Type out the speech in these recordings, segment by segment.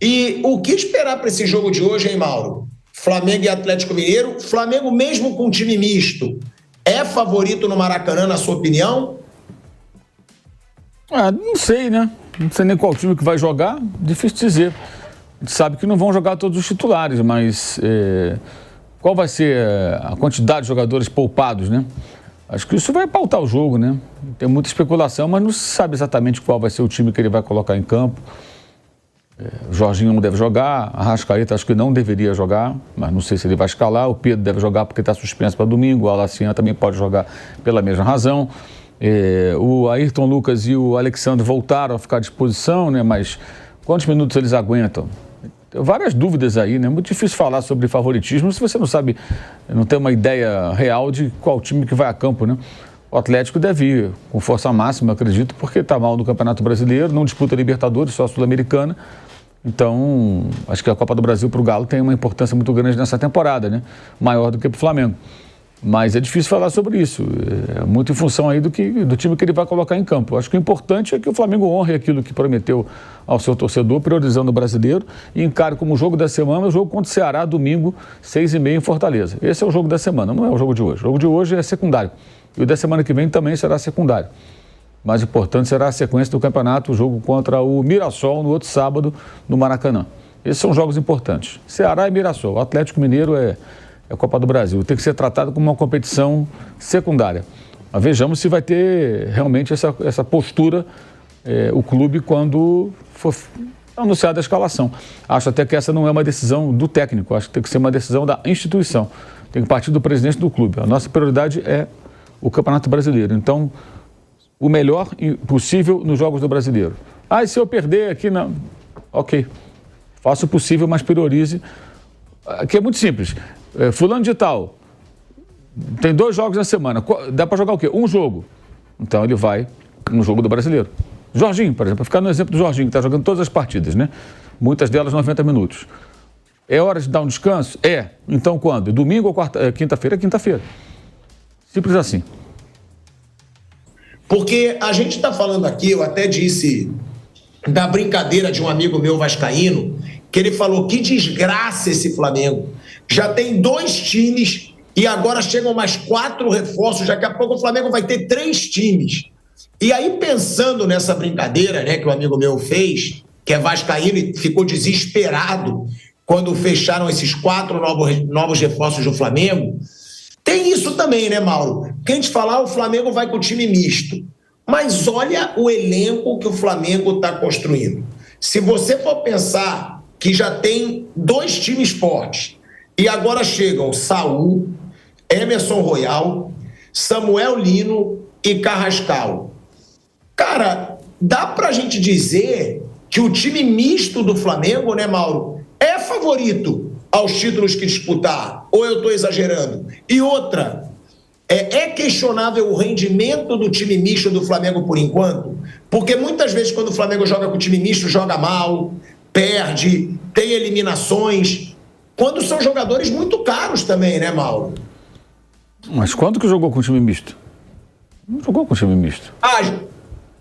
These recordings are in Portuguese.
E o que esperar para esse jogo de hoje, hein, Mauro? Flamengo e Atlético Mineiro. Flamengo, mesmo com time misto, é favorito no Maracanã, na sua opinião? Não sei, né? Não sei nem qual time que vai jogar. Difícil dizer. A gente sabe que não vão jogar todos os titulares, mas qual vai ser a quantidade de jogadores poupados, né? Acho que isso vai pautar o jogo, né? Tem muita especulação, mas não se sabe exatamente qual vai ser o time que ele vai colocar em campo. O Jorginho não deve jogar, a Arrascaeta acho que não deveria jogar, mas não sei se ele vai escalar. O Pedro deve jogar porque está suspenso para domingo, o Alacian também pode jogar pela mesma razão. O Ayrton Lucas e o Alexandre voltaram a ficar à disposição, né? Mas quantos minutos eles aguentam? Tem várias dúvidas aí, né? Muito difícil falar sobre favoritismo se você não sabe, não tem uma ideia real de qual time que vai a campo, né? O Atlético deve ir com força máxima, acredito, porque está mal no Campeonato Brasileiro, não disputa Libertadores, só a Sul-Americana. Então, acho que a Copa do Brasil para o Galo tem uma importância muito grande nessa temporada, né? Maior do que para o Flamengo. Mas é difícil falar sobre isso, é muito em função aí do time que ele vai colocar em campo. Acho que o importante é que o Flamengo honre aquilo que prometeu ao seu torcedor, priorizando o brasileiro, e encare como jogo da semana o jogo contra o Ceará, domingo, 6h30 em Fortaleza. Esse é o jogo da semana, não é o jogo de hoje. O jogo de hoje é secundário, e o da semana que vem também será secundário. Mais importante será a sequência do campeonato, o jogo contra o Mirassol no outro sábado, no Maracanã. Esses são jogos importantes. Ceará e Mirassol. O Atlético Mineiro é a Copa do Brasil. Tem que ser tratado como uma competição secundária. Mas vejamos se vai ter realmente essa postura o clube quando for anunciada a escalação. Acho até que essa não é uma decisão do técnico, acho que tem que ser uma decisão da instituição. Tem que partir do presidente do clube. A nossa prioridade é o Campeonato Brasileiro. Então, o melhor possível nos Jogos do Brasileiro. E se eu perder aqui, não. Ok. Faça o possível, mas priorize. Aqui é muito simples. Fulano de tal, tem 2 jogos na semana, dá para jogar o quê? Um jogo. Então ele vai no jogo do Brasileiro. Jorginho, por exemplo, para ficar no exemplo do Jorginho, que está jogando todas as partidas, né? Muitas delas 90 minutos. É hora de dar um descanso? Então quando? Domingo ou quinta-feira? Quinta-feira. Simples assim. Porque a gente está falando aqui, eu até disse da brincadeira de um amigo meu vascaíno, que ele falou, que desgraça esse Flamengo. Já tem 2 times e agora chegam mais 4 reforços. Daqui a pouco o Flamengo vai ter 3 times. E aí, pensando nessa brincadeira, né, que o amigo meu fez, que é vascaíno e ficou desesperado quando fecharam esses 4 novos reforços do Flamengo, tem isso também, né, Mauro? Que a gente fala, o Flamengo vai com o time misto. Mas olha o elenco que o Flamengo está construindo. Se você for pensar que já tem 2 times fortes, e agora chegam Saul, Emerson Royal, Samuel Lino e Carrascal. Cara, dá pra gente dizer que o time misto do Flamengo, né, Mauro, é favorito aos títulos que disputar? Ou eu tô exagerando? E outra, é questionável o rendimento do time misto do Flamengo por enquanto? Porque muitas vezes quando o Flamengo joga com o time misto, joga mal, perde, tem eliminações... Quando são jogadores muito caros também, né, Mauro? Mas quando que jogou com o time misto? Não jogou com o time misto.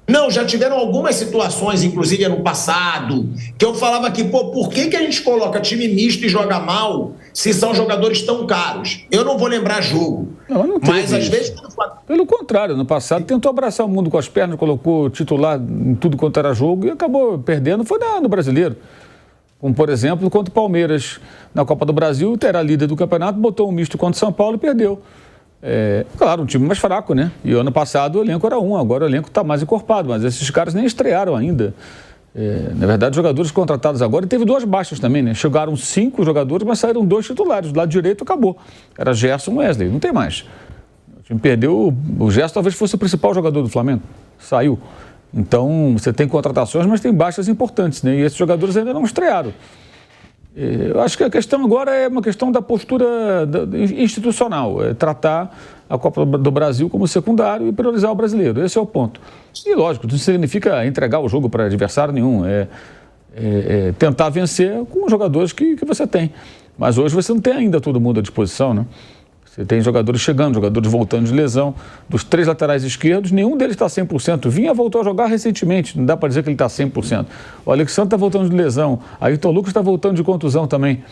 Não, já tiveram algumas situações, inclusive ano passado, que eu falava que, por que a gente coloca time misto e joga mal se são jogadores tão caros? Eu não vou lembrar jogo. Não mas às vezes... Pelo contrário, no passado tentou abraçar o mundo com as pernas, colocou titular em tudo quanto era jogo e acabou perdendo, foi no Brasileiro. Como, por exemplo, contra o Palmeiras na Copa do Brasil, era líder do campeonato, botou um misto contra o São Paulo e perdeu. Claro, um time mais fraco, né? E ano passado o elenco era agora o elenco está mais encorpado, mas esses caras nem estrearam ainda. Na verdade, jogadores contratados agora, e teve 2 baixas também, né? Chegaram 5 jogadores, mas saíram 2 titulares. Do lado direito acabou. Era Gerson e Wesley, não tem mais. O time perdeu, o Gerson talvez fosse o principal jogador do Flamengo, saiu. Então, você tem contratações, mas tem baixas importantes, né? E esses jogadores ainda não estrearam. Eu acho que a questão agora é uma questão da postura institucional, tratar a Copa do Brasil como secundário e priorizar o brasileiro. Esse é o ponto. E, lógico, não significa entregar o jogo para adversário nenhum, tentar vencer com os jogadores que você tem. Mas hoje você não tem ainda todo mundo à disposição, né? Você tem jogadores chegando, jogadores voltando de lesão. Dos 3 laterais esquerdos, nenhum deles está 100%. Vinha voltou a jogar recentemente, não dá para dizer que ele está 100%. O Alexandre está voltando de lesão, Ayrton Lucas está voltando de contusão também.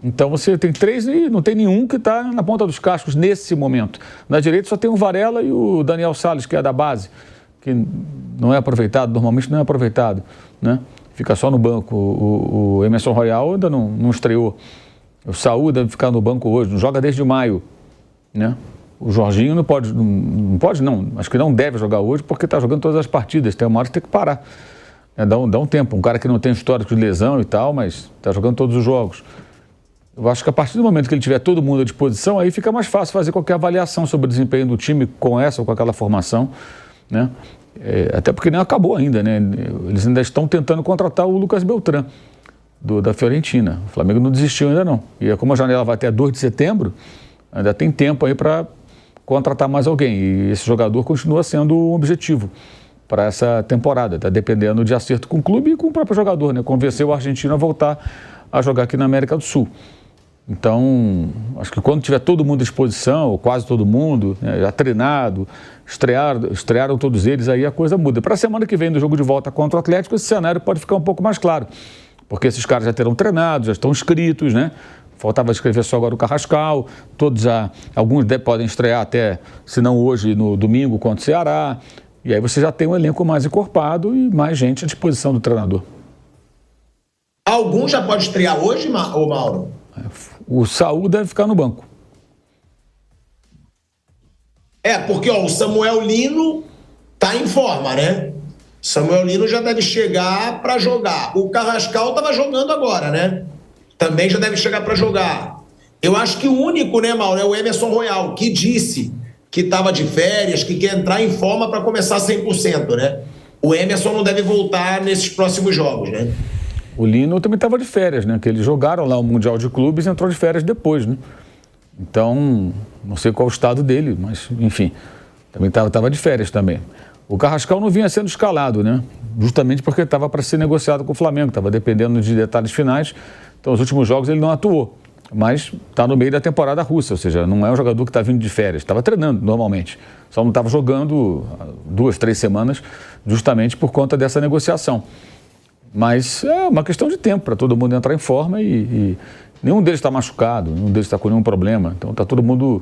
Então você tem 3 e não tem nenhum que está na ponta dos cascos nesse momento. Na direita só tem o Varela e o Daniel Salles, que é da base, que não é aproveitado, normalmente não é aproveitado, né? Fica só no banco. O Emerson Royal ainda não estreou. O Saúl deve ficar no banco hoje, não joga desde maio, né? O Jorginho não pode, acho que não deve jogar hoje porque está jogando todas as partidas, tem uma hora que tem que parar, né? Dá um tempo, um cara que não tem histórico de lesão e tal, mas está jogando todos os jogos. Eu acho que a partir do momento que ele tiver todo mundo à disposição, aí fica mais fácil fazer qualquer avaliação sobre o desempenho do time com essa ou com aquela formação, né? Até porque nem acabou ainda, né? Eles ainda estão tentando contratar o Lucas Beltrán, da Fiorentina. O Flamengo não desistiu ainda não. E como a janela vai até 2 de setembro, ainda tem tempo aí para contratar mais alguém. E esse jogador continua sendo um objetivo para essa temporada. Está dependendo de acerto com o clube e com o próprio jogador, né? Convencer o argentino a voltar a jogar aqui na América do Sul. Então, acho que quando tiver todo mundo à disposição, ou quase todo mundo, né, já treinado, estrearam todos eles, aí a coisa muda. Para a semana que vem, do jogo de volta contra o Atlético, esse cenário pode ficar um pouco mais claro. Porque esses caras já terão treinado, já estão inscritos, né? Faltava escrever só agora o Carrascal, alguns podem estrear até, se não hoje, no domingo contra o Ceará. E aí você já tem um elenco mais encorpado e mais gente à disposição do treinador. Alguns já pode estrear hoje, Mauro? O Saúl deve ficar no banco. Porque o Samuel Lino tá em forma, né? Samuel Lino já deve chegar para jogar. O Carrascal estava jogando agora, né? Também já deve chegar para jogar. Eu acho que o único, né, Mauro, é o Emerson Royal, que disse que estava de férias, que quer entrar em forma para começar 100%, né? O Emerson não deve voltar nesses próximos jogos, né? O Lino também estava de férias, né? Que eles jogaram lá o Mundial de Clubes e entrou de férias depois, né? Então, não sei qual é o estado dele, mas, enfim, também estava de férias também. O Carrascal não vinha sendo escalado, né? Justamente porque estava para ser negociado com o Flamengo, estava dependendo de detalhes finais. Então, os últimos jogos ele não atuou, mas está no meio da temporada russa, ou seja, não é um jogador que está vindo de férias, estava treinando normalmente, só não estava jogando 2, 3 semanas justamente por conta dessa negociação. Mas é uma questão de tempo para todo mundo entrar em forma e nenhum deles está machucado, nenhum deles está com nenhum problema. Então está todo mundo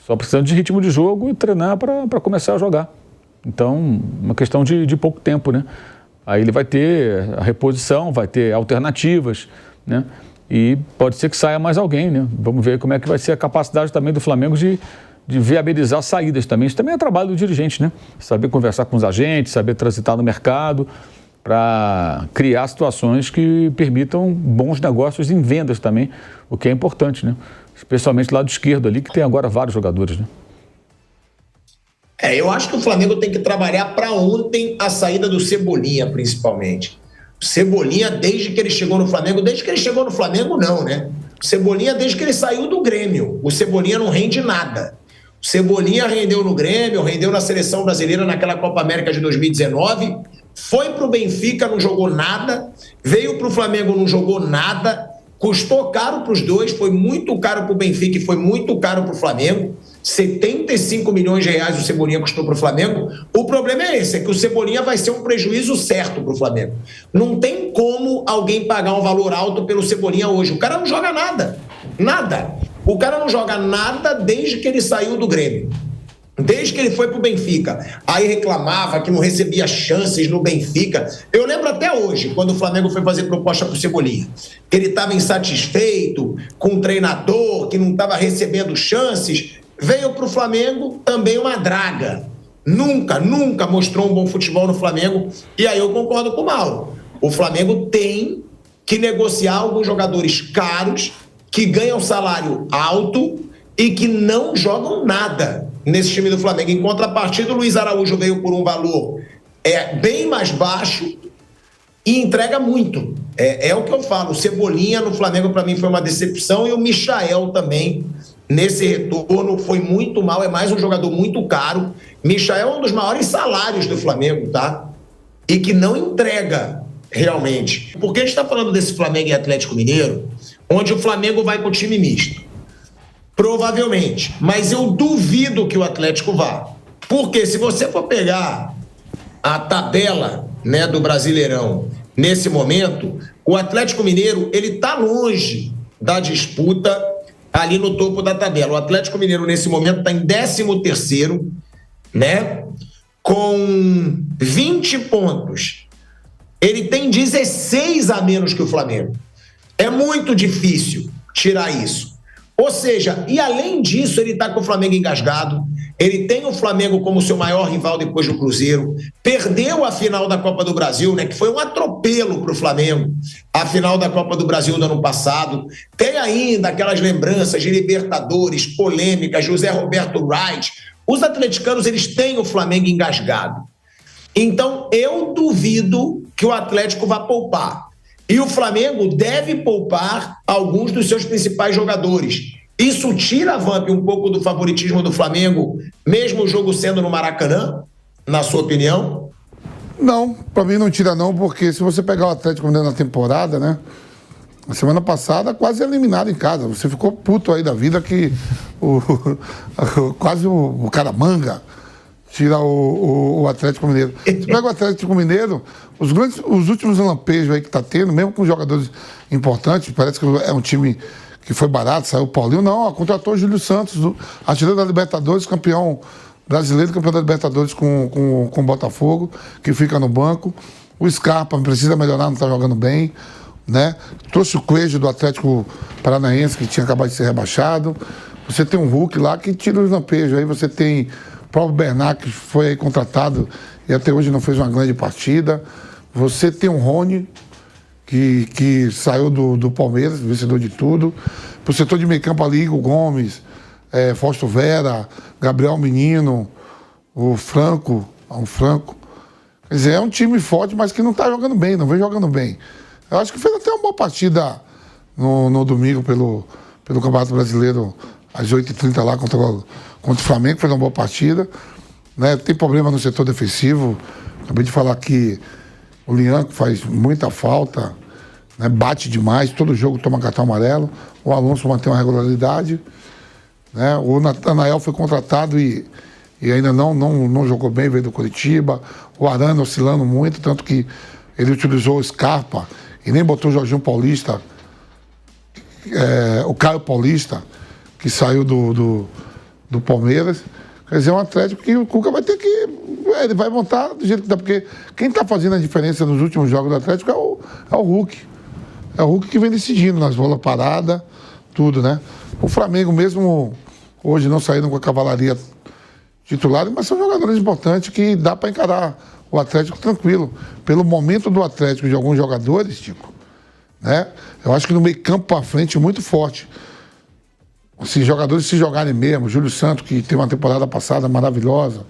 só precisando de ritmo de jogo e treinar para começar a jogar. Então, uma questão de pouco tempo, né? Aí ele vai ter a reposição, vai ter alternativas, né? E pode ser que saia mais alguém, né? Vamos ver como é que vai ser a capacidade também do Flamengo de viabilizar saídas também. Isso também é trabalho do dirigente, né? Saber conversar com os agentes, saber transitar no mercado para criar situações que permitam bons negócios em vendas também, o que é importante, né? Especialmente do lado esquerdo ali, que tem agora vários jogadores, né? Eu acho que o Flamengo tem que trabalhar para ontem a saída do Cebolinha, principalmente. O Cebolinha, desde que ele chegou no Flamengo, não, né? O Cebolinha, desde que ele saiu do Grêmio, o Cebolinha não rende nada. O Cebolinha rendeu no Grêmio, rendeu na Seleção Brasileira naquela Copa América de 2019, foi pro Benfica, não jogou nada, veio pro Flamengo, não jogou nada, custou caro pros dois, foi muito caro pro Benfica e foi muito caro pro Flamengo. 75 milhões de reais o Cebolinha custou para o Flamengo. O problema é esse, é que o Cebolinha vai ser um prejuízo certo para o Flamengo. Não tem como alguém pagar um valor alto pelo Cebolinha hoje. O cara não joga nada. Nada. O cara não joga nada desde que ele saiu do Grêmio. Desde que ele foi para o Benfica. Aí reclamava que não recebia chances no Benfica. Eu lembro até hoje, quando o Flamengo foi fazer proposta para o Cebolinha, que ele estava insatisfeito com o treinador, que não estava recebendo chances. Veio para o Flamengo também uma draga. Nunca mostrou um bom futebol no Flamengo. E aí eu concordo com o Mauro. O Flamengo tem que negociar alguns jogadores caros, que ganham salário alto e que não jogam nada nesse time do Flamengo. Em contrapartida, o Luiz Araújo veio por um valor bem mais baixo e entrega muito. É o que eu falo. O Cebolinha no Flamengo, para mim, foi uma decepção. E o Michael também, nesse retorno, foi muito mal. É mais um jogador muito caro. Michael é um dos maiores salários do Flamengo, tá? E que não entrega realmente. Porque a gente está falando desse Flamengo e Atlético Mineiro, onde o Flamengo vai com o time misto. Provavelmente. Mas eu duvido que o Atlético vá. Porque se você for pegar a tabela, né, do Brasileirão nesse momento, o Atlético Mineiro ele está longe da disputa ali no topo da tabela. O Atlético Mineiro nesse momento está em 13º, né, com 20 pontos. Ele tem 16 a menos que o Flamengo. É muito difícil tirar isso. Ou seja, e além disso, ele está com o Flamengo engasgado. Ele tem o Flamengo como seu maior rival depois do Cruzeiro. Perdeu a final da Copa do Brasil, né? Que foi um atropelo para o Flamengo. A final da Copa do Brasil do ano passado. Tem ainda aquelas lembranças de Libertadores, polêmicas, José Roberto Wright. Os atleticanos, eles têm o Flamengo engasgado. Então, eu duvido que o Atlético vá poupar. E o Flamengo deve poupar alguns dos seus principais jogadores. Isso tira, Vamp, um pouco do favoritismo do Flamengo, mesmo o jogo sendo no Maracanã, na sua opinião? Não, para mim não tira não, porque se você pegar o Atlético na temporada, né? A semana passada quase eliminado em casa. Você ficou puto aí da vida que quase o Caramanga tira o Atlético Mineiro. Você pega o Atlético Mineiro, os últimos lampejos aí que tá tendo, mesmo com jogadores importantes, parece que é um time que foi barato, saiu o Paulinho, não, contratou o Júlio Santos, artilheiro da Libertadores, campeão brasileiro, campeão da Libertadores com o Botafogo, que fica no banco. O Scarpa precisa melhorar, não tá jogando bem, né? Trouxe o Coelho do Atlético Paranaense, que tinha acabado de ser rebaixado. Você tem um Hulk lá que tira os lampejos, aí você tem o próprio Bernat, que foi contratado e até hoje não fez uma grande partida. Você tem um Rony, que saiu do Palmeiras, vencedor de tudo. Pro setor de meio campo ali, Igor Gomes, Fausto Vera, Gabriel Menino, o Franco. Quer dizer, é um time forte, mas que não está jogando bem, não vem jogando bem. Eu acho que fez até uma boa partida no domingo pelo Campeonato Brasileiro, às 8h30 lá contra o Flamengo, fez uma boa partida. Né? Tem problema no setor defensivo. Acabei de falar que o Lianco faz muita falta, né? Bate demais, todo jogo toma cartão amarelo. O Alonso mantém uma regularidade. Né? O Natanael foi contratado e ainda não jogou bem, veio do Curitiba. O Arana oscilando muito, tanto que ele utilizou o Scarpa e nem botou o Jorginho Paulista, o Caio Paulista, que saiu do Palmeiras. Quer dizer, é um Atlético que o Cuca vai ter que... Ele vai montar do jeito que dá, porque quem está fazendo a diferença nos últimos jogos do Atlético é o Hulk. É o Hulk que vem decidindo nas bolas paradas, tudo, né? O Flamengo mesmo, hoje não saíram com a cavalaria titular, mas são jogadores importantes que dá para encarar o Atlético tranquilo. Pelo momento do Atlético de alguns jogadores, Tico, né? Eu acho que no meio campo para frente muito forte. Se jogadores se jogarem mesmo, Júlio Santos, que teve uma temporada passada maravilhosa,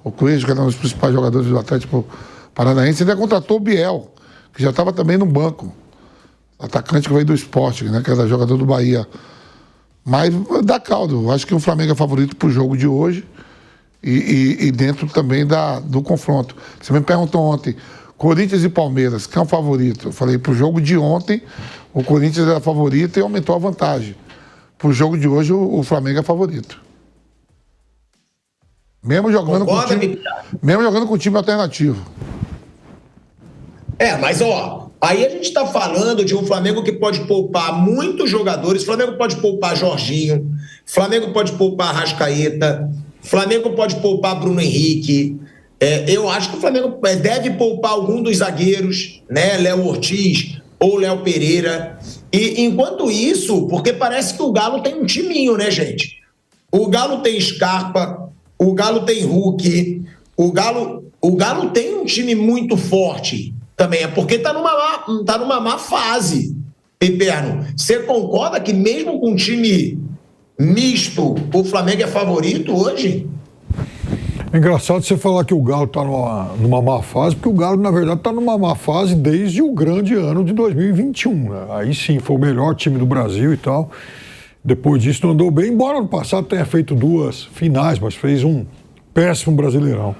o Coelho, que era um dos principais jogadores do Atlético Paranaense, ainda contratou o Biel, que já estava também no banco. Atacante que veio do Sport, né, que era jogador do Bahia. Mas dá caldo. Eu acho que o Flamengo é favorito para o jogo de hoje e dentro também do confronto. Você me perguntou ontem, Corinthians e Palmeiras, quem é o favorito? Eu falei, para o jogo de ontem, o Corinthians era favorito e aumentou a vantagem. Para o jogo de hoje, o Flamengo é favorito. Mesmo jogando com time alternativo. Mas aí a gente está falando de um Flamengo que pode poupar muitos jogadores. Flamengo pode poupar Jorginho, Flamengo pode poupar Arrascaeta, Flamengo pode poupar Bruno Henrique. Eu acho que o Flamengo deve poupar algum dos zagueiros, né? Léo Ortiz ou Léo Pereira. E enquanto isso, porque parece que o Galo tem um timinho, né, gente? O Galo tem Scarpa, o Galo tem Hulk, o Galo tem um time muito forte também, é porque tá numa má fase, Piperno. Você concorda que mesmo com um time misto, o Flamengo é favorito hoje? É engraçado você falar que o Galo está numa má fase, porque o Galo, na verdade, está numa má fase desde o grande ano de 2021. Né? Aí sim, foi o melhor time do Brasil e tal. Depois disso não andou bem, embora no passado tenha feito 2 finais, mas fez um péssimo Brasileirão.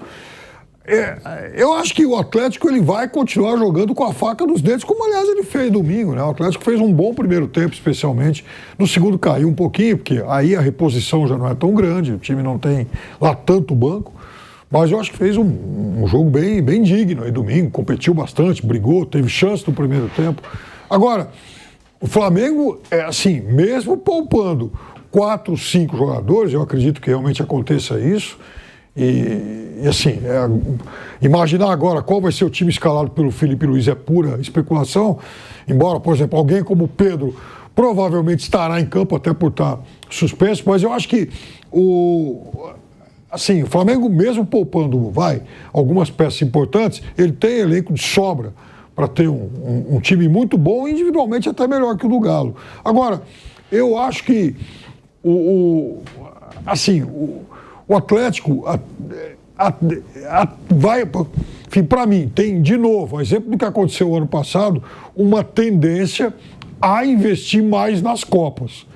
Eu acho que o Atlético ele vai continuar jogando com a faca nos dentes, como aliás ele fez domingo, né? O Atlético fez um bom primeiro tempo, especialmente. No segundo caiu um pouquinho, porque aí a reposição já não é tão grande, o time não tem lá tanto banco. Mas eu acho que fez um jogo bem digno aí domingo, competiu bastante, brigou, teve chance no primeiro tempo. Agora, o Flamengo é assim, mesmo poupando 4, 5 jogadores, eu acredito que realmente aconteça isso. E assim, imaginar agora qual vai ser o time escalado pelo Felipe Luiz é pura especulação, embora, por exemplo, alguém como o Pedro provavelmente estará em campo até por estar suspenso, mas eu acho que o Flamengo, mesmo poupando algumas peças importantes, ele tem elenco de sobra para ter um time muito bom, individualmente até melhor que o do Galo. Agora, eu acho que o Atlético vai, enfim, para mim, tem, de novo, exemplo do que aconteceu ano passado, uma tendência a investir mais nas Copas.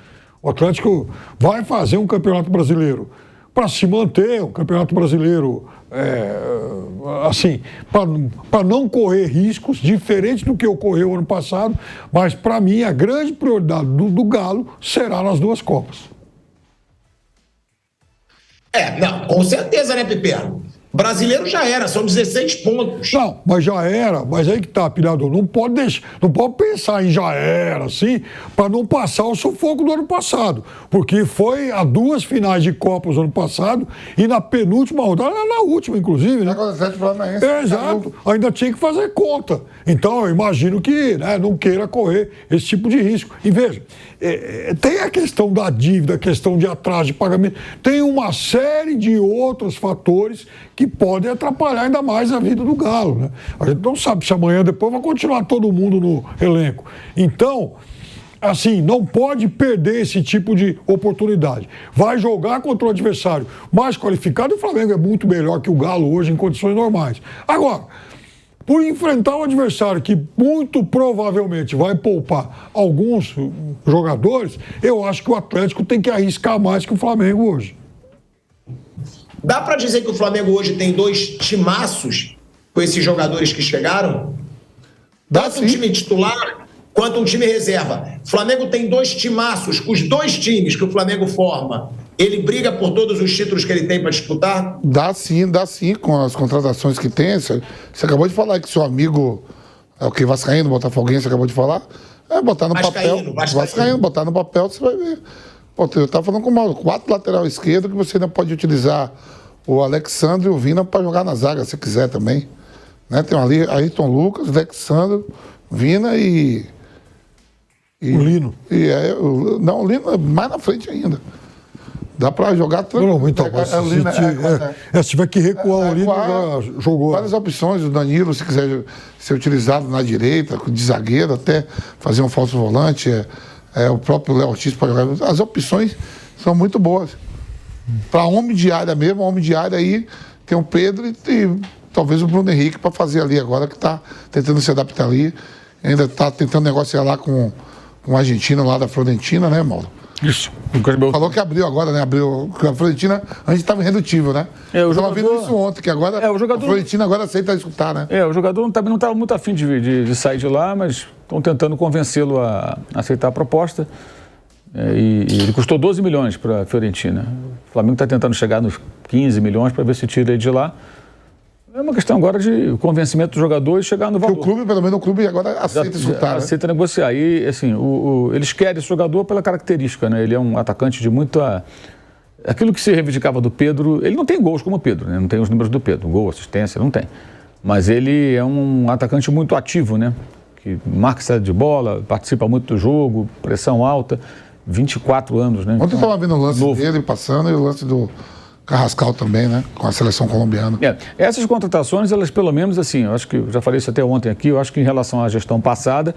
O Atlético vai fazer um campeonato brasileiro para se manter, um campeonato brasileiro, para não correr riscos, diferente do que ocorreu ano passado, mas, para mim, a grande prioridade do Galo será nas 2 Copas. Não, com certeza, né, Piperno? Brasileiro já era, são 16 pontos. Não, mas já era, mas aí que tá, Pilhador, não pode pensar em já era, assim, para não passar o sufoco do ano passado, porque foi a 2 finais de Copas no ano passado e na penúltima rodada, na última, inclusive, né? Exato, ainda tinha que fazer conta. Então, eu imagino que não queira correr esse tipo de risco. E veja, tem a questão da dívida, a questão de atraso de pagamento, tem uma série de outros fatores que podem atrapalhar ainda mais a vida do Galo, né? A gente não sabe se amanhã depois vai continuar todo mundo no elenco. Então, assim, não pode perder esse tipo de oportunidade. Vai jogar contra o adversário mais qualificado, e o Flamengo é muito melhor que o Galo hoje em condições normais. Agora, por enfrentar um adversário que muito provavelmente vai poupar alguns jogadores, eu acho que o Atlético tem que arriscar mais que o Flamengo hoje. Dá para dizer que o Flamengo hoje tem 2 timaços com esses jogadores que chegaram? Tanto um time titular quanto um time reserva. O Flamengo tem 2 timaços, os 2 times que o Flamengo forma. Ele briga por todos os títulos que ele tem para disputar? Dá sim, com as contratações que tem. Você acabou de falar que seu amigo é o que? Vascaíno, Botafoguense, você acabou de falar? Botar no papel. Vascaíno, botar no papel, você vai ver. Pô, eu estava falando com 4 lateral esquerdo que você ainda pode utilizar o Alexandre e o Vina para jogar na zaga, se quiser também. Né? Tem ali Ayrton Lucas, Alexandre, Vina e o Lino. O Lino é mais na frente ainda. Dá para jogar tranquilo. Não, então, se tiver que recuar o Lino, já jogou. Várias opções, o Danilo, se quiser ser utilizado na direita, de zagueiro, até fazer um falso volante, o próprio Léo Ortiz para jogar. As opções são muito boas. Para homem de área mesmo, homem de área aí tem o Pedro e talvez o Bruno Henrique para fazer ali agora, que está tentando se adaptar ali. Ainda está tentando negociar lá com o argentino lá da Florentina, né, Mauro? Isso. Falou que abriu agora, né? Abriu. A Florentina antes estava irredutível, né? Eu estava vendo isso ontem, que agora a Florentina agora aceita escutar, né? O jogador não estava muito afim de sair de lá, mas estão tentando convencê-lo a aceitar a proposta. E ele custou 12 milhões para a Fiorentina. O Flamengo está tentando chegar nos 15 milhões para ver se tira ele de lá. É uma questão agora de convencimento do jogador e chegar no valor. O clube, pelo menos o clube agora aceita escutar. Aceita negociar. E, assim, eles querem esse jogador pela característica, né? Ele é um atacante de muita... Aquilo que se reivindicava do Pedro, ele não tem gols como o Pedro, né? Não tem os números do Pedro. Gol, assistência, não tem. Mas ele é um atacante muito ativo, né? Que marca saída de bola, participa muito do jogo, pressão alta, 24 anos, né? Ontem eu estava vendo o lance dele passando e o lance do Carrascal também, né? Com a seleção colombiana. Essas contratações, elas pelo menos assim, eu acho que, eu já falei isso até ontem aqui, eu acho que em relação à gestão passada,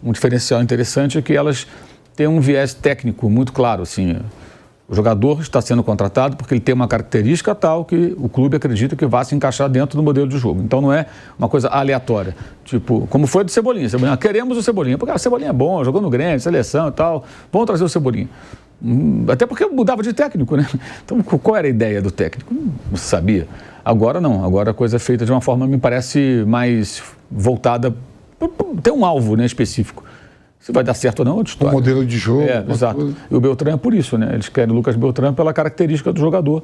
um diferencial interessante é que elas têm um viés técnico muito claro, assim. O jogador está sendo contratado porque ele tem uma característica tal que o clube acredita que vai se encaixar dentro do modelo de jogo. Então não é uma coisa aleatória. Tipo, como foi do Cebolinha. Queremos o Cebolinha. Porque o Cebolinha é bom, jogou no Grêmio, seleção e tal. Vamos trazer o Cebolinha. Até porque mudava de técnico, né? Então qual era a ideia do técnico? Não se sabia. Agora não, agora a coisa é feita de uma forma, me parece, mais voltada, tem um alvo, né, específico. Se vai dar certo ou não, é outra história. O modelo de jogo. Exato. Coisa. E o Beltrán é por isso, né? Eles querem o Lucas Beltrán pela característica do jogador,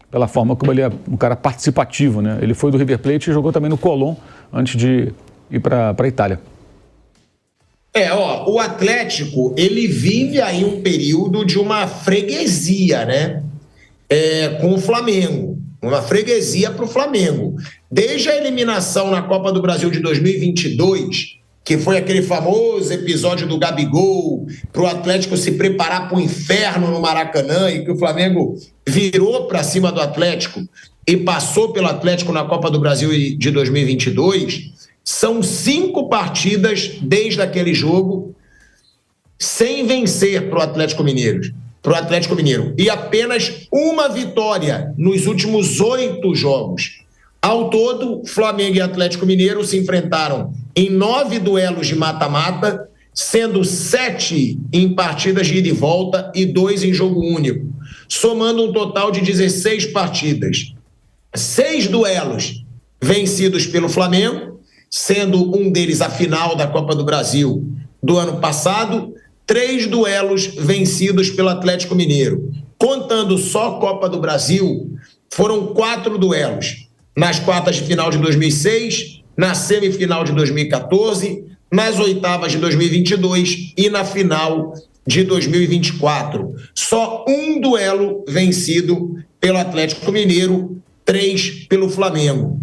pela forma como ele é um cara participativo, né? Ele foi do River Plate e jogou também no Colón antes de ir para a Itália. O Atlético, ele vive aí um período de uma freguesia, né? Com o Flamengo. Uma freguesia para o Flamengo. Desde a eliminação na Copa do Brasil de 2022, que foi aquele famoso episódio do Gabigol, para o Atlético se preparar para o inferno no Maracanã, e que o Flamengo virou para cima do Atlético e passou pelo Atlético na Copa do Brasil de 2022, são 5 partidas desde aquele jogo sem vencer para o Atlético Mineiro. E apenas uma vitória nos últimos 8 jogos. Ao todo, Flamengo e Atlético Mineiro se enfrentaram em 9 duelos de mata-mata, sendo 7 em partidas de ida e volta e 2 em jogo único, somando um total de 16 partidas. 6 duelos vencidos pelo Flamengo, sendo um deles a final da Copa do Brasil do ano passado, 3 duelos vencidos pelo Atlético Mineiro. Contando só Copa do Brasil, foram 4 duelos. Nas quartas de final de 2006, na semifinal de 2014, nas oitavas de 2022 e na final de 2024. Só um duelo vencido pelo Atlético Mineiro, 3 pelo Flamengo.